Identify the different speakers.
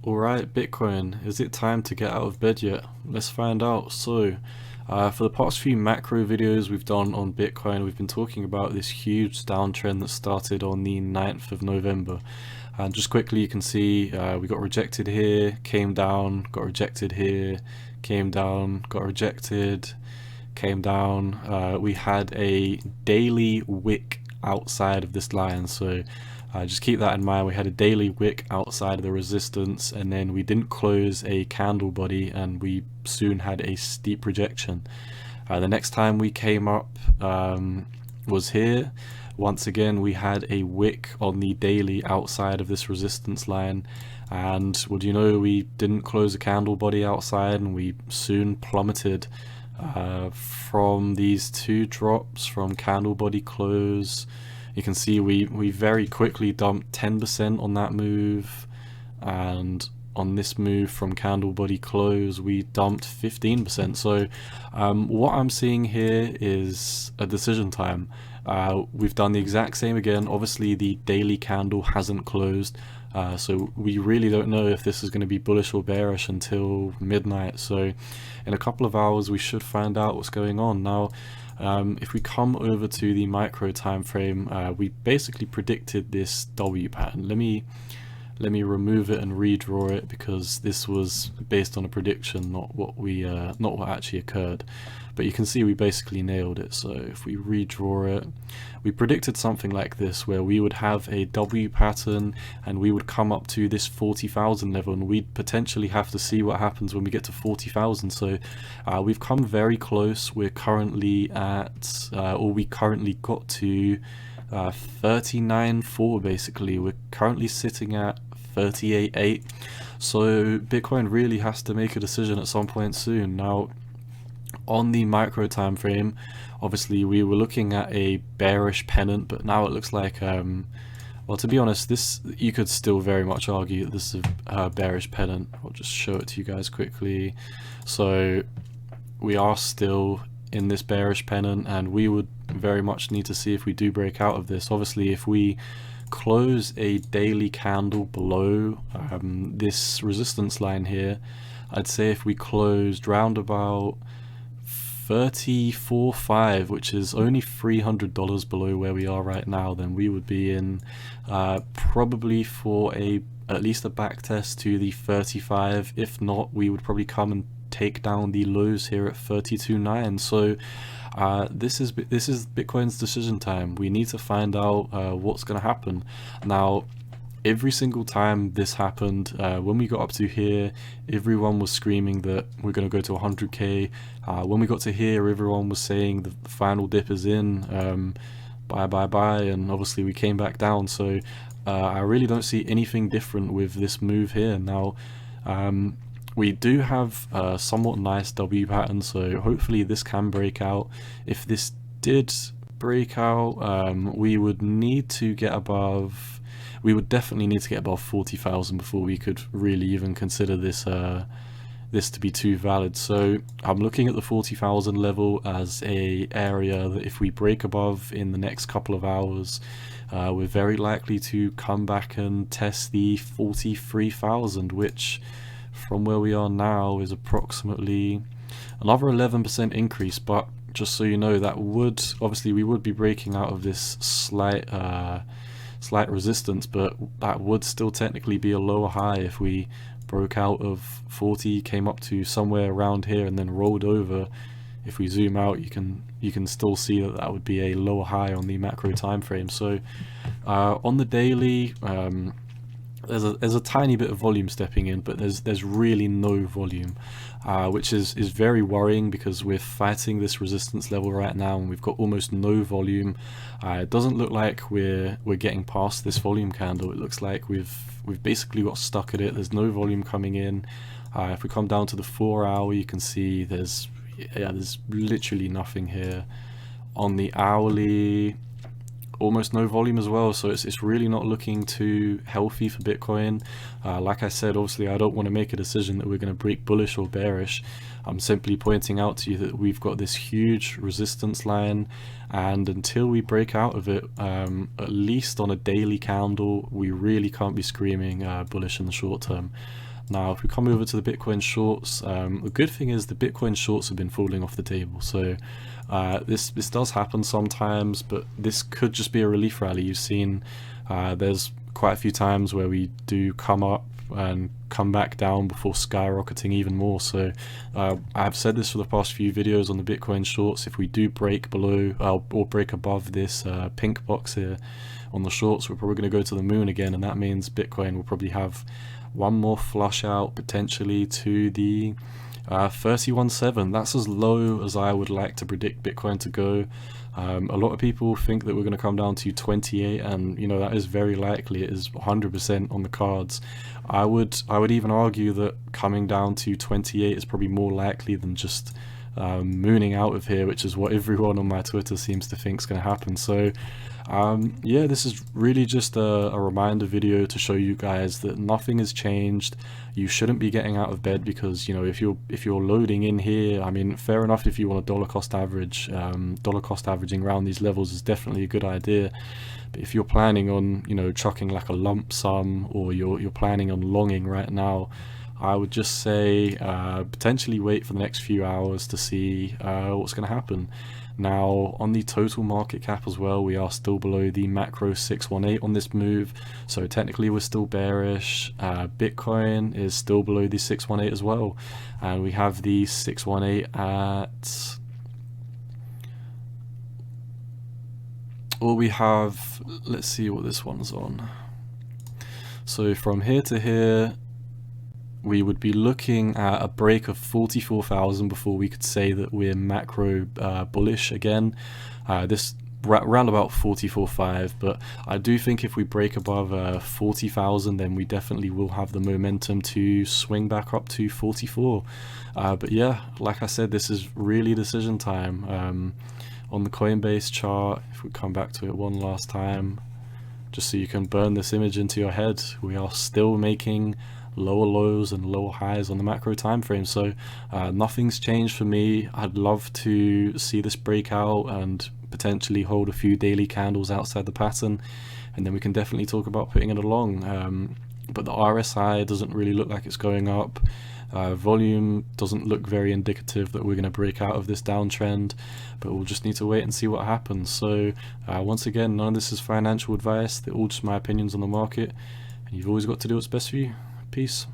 Speaker 1: Alright, Bitcoin, is it time to get out of bed yet? Let's find out. For the past few macro videos we've done on Bitcoin, we've been talking about this huge downtrend that started on the 9th of November. And just quickly, you can see we got rejected here, came down, got rejected here, came down, got rejected, came down. We had a daily wick outside of this line, so just keep that in mind. We had a daily wick outside of the resistance, and then we didn't close a candle body, and we soon had a steep rejection. The next time we came up was here. Once again, we had a wick on the daily outside of this resistance line, and what do you know, we didn't close a candle body outside, and we soon plummeted from these two drops from candle body close. You can see we very quickly dumped 10% on that move, and on this move from candle body close we dumped 15%. So what I'm seeing here is a decision time. We've done the exact same again. Obviously the daily candle hasn't closed, so we really don't know if this is going to be bullish or bearish until midnight. So in a couple of hours we should find out what's going on. Now if we come over to the micro time frame, we basically predicted this W pattern. Let me remove it and redraw it, because this was based on a prediction, not what actually occurred. But you can see we basically nailed it. So if we redraw it, we predicted something like this, where we would have a W pattern and we would come up to this 40,000 level, and we'd potentially have to see what happens when we get to 40,000. So we've come very close. We're currently at, or we currently got to 39.4 basically. We're currently sitting at 38.8. So Bitcoin really has to make a decision at some point soon. Now on the micro time frame, obviously we were looking at a bearish pennant, but now it looks like well, to be honest, this, you could still very much argue that this is a bearish pennant. I'll just show it to you guys quickly. So we are still in this bearish pennant, and we would very much need to see if we do break out of this. Obviously if we close a daily candle below this resistance line here, I'd say if we closed round about 34.5, which is only $300 below where we are right now, then we would be in probably for at least a back test to the 35. If not, we would probably come and take down the lows here at 32.9. So this is Bitcoin's decision time. We need to find out what's going to happen. Now every single time this happened, when we got up to here, everyone was screaming that we're going to go to 100k. When we got to here, everyone was saying that the final dip is in, buy, and obviously we came back down. So I really don't see anything different with this move here. Now we do have a somewhat nice W pattern, so hopefully this can break out. If this did break out, we would need to get above, we would definitely need to get above 40,000 before we could really even consider this this to be too valid. So I'm looking at the 40,000 level as a area that if we break above in the next couple of hours, we're very likely to come back and test the 43,000, which from where we are now is approximately another 11% increase. But just so you know, that would, obviously we would be breaking out of this slight resistance, but that would still technically be a lower high if we broke out of 40, came up to somewhere around here, and then rolled over. If we zoom out, you can still see that that would be a lower high on the macro time frame. So on the daily, there's a tiny bit of volume stepping in, but there's really no volume, which is very worrying, because we're fighting this resistance level right now and we've got almost no volume. It doesn't look like we're getting past this volume candle. It looks like we've basically got stuck at it. There's no volume coming in. If we come down to the 4 hour, you can see there's literally nothing here. On the hourly, almost no volume as well, so it's really not looking too healthy for Bitcoin. Like I said, obviously I don't want to make a decision that we're going to break bullish or bearish. I'm simply pointing out to you that we've got this huge resistance line, and until we break out of it, at least on a daily candle, we really can't be screaming bullish in the short term. Now, if we come over to the Bitcoin shorts, the good thing is the Bitcoin shorts have been falling off the table. So this does happen sometimes, but this could just be a relief rally. You've seen there's quite a few times where we do come up and come back down before skyrocketing even more. So I've said this for the past few videos on the Bitcoin shorts. If we do break below or break above this pink box here on the shorts, we're probably going to go to the moon again, and that means Bitcoin will probably have one more flush out potentially to the 31.7. That's as low as I would like to predict Bitcoin to go. A lot of people think that we're going to come down to 28, and you know, that is very likely. It is 100% on the cards. I would even argue that coming down to 28 is probably more likely than just mooning out of here, which is what everyone on my Twitter seems to think is going to happen. So yeah, this is really just a reminder video to show you guys that nothing has changed. You shouldn't be getting out of bed because, you know, if you're loading in here, I mean, fair enough if you want a dollar cost average. Dollar cost averaging around these levels is definitely a good idea. But if you're planning on, you know, chucking like a lump sum, or you're planning on longing right now, I would just say potentially wait for the next few hours to see what's going to happen. Now, on the total market cap as well, we are still below the macro 618 on this move, so technically we're still bearish. Bitcoin is still below the 618 as well, and we have the 618 at, or we have, let's see what this one's on. So from here to here, we would be looking at a break of 44,000 before we could say that we're macro bullish again. This round about 44.5, but I do think if we break above 40,000, then we definitely will have the momentum to swing back up to 44. But yeah, like I said, this is really decision time. On the Coinbase chart, if we come back to it one last time, just so you can burn this image into your head, we are still making lower lows and lower highs on the macro time frame. So nothing's changed for me. I'd love to see this break out and potentially hold a few daily candles outside the pattern, and then we can definitely talk about putting it along. But the RSI doesn't really look like it's going up. Volume doesn't look very indicative that we're going to break out of this downtrend, but we'll just need to wait and see what happens. So once again, none of this is financial advice. They're all just my opinions on the market, and you've always got to do what's best for you. Peace.